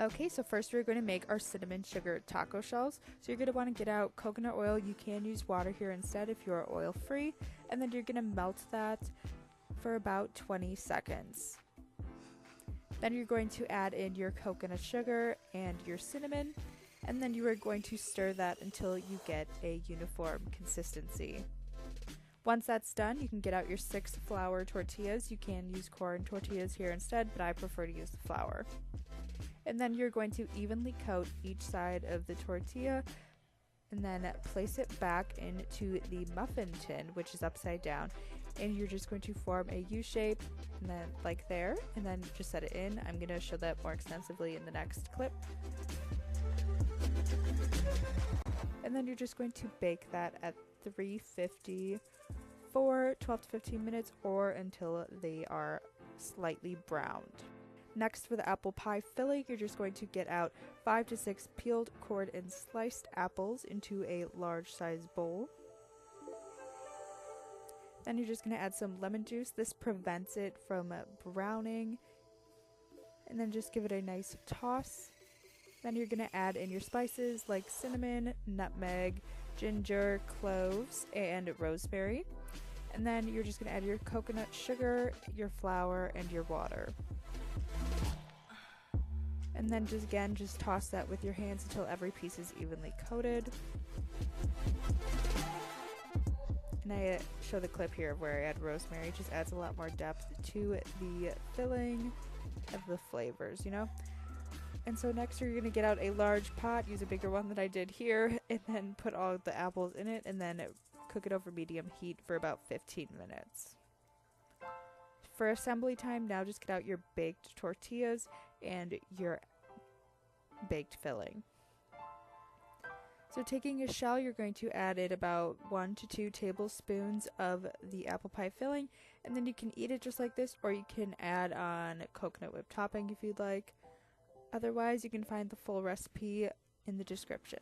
Okay, so first we're going to make our cinnamon sugar taco shells. So you're going to want to get out coconut oil. You can use water here instead if you're oil free. And then you're going to melt that for about 20 seconds. Then you're going to add in your coconut sugar and your cinnamon. And then you are going to stir that until you get a uniform consistency. Once that's done, you can get out your 6 flour tortillas. You can use corn tortillas here instead, but I prefer to use the flour. And then you're going to evenly coat each side of the tortilla and then place it back into the muffin tin, which is upside down. And you're just going to form a U shape and then like there, and then just set it in. I'm going to show that more extensively in the next clip. And then you're just going to bake that at 350 for 12 to 15 minutes or until they are slightly browned. Next, for the apple pie filling, you're just going to get out 5 to 6 peeled, cored, and sliced apples into a large size bowl. Then you're just going to add some lemon juice. This prevents it from browning. And then just give it a nice toss. Then you're going to add in your spices like cinnamon, nutmeg, ginger, cloves, and rosemary. And then you're just going to add your coconut sugar, your flour, and your water. And then just toss that with your hands until every piece is evenly coated. And I show the clip here of where I add rosemary. It just adds a lot more depth to the filling of the flavors, you know? And so next you're going to get out a large pot, use a bigger one than I did here, and then put all the apples in it and then cook it over medium heat for about 15 minutes. For assembly time, now just get out your baked tortillas and your baked filling. So taking a shell, you're going to add in about 1 to 2 tablespoons of the apple pie filling, and then you can eat it just like this, or you can add on coconut whipped topping if you'd like. Otherwise, you can find the full recipe in the description.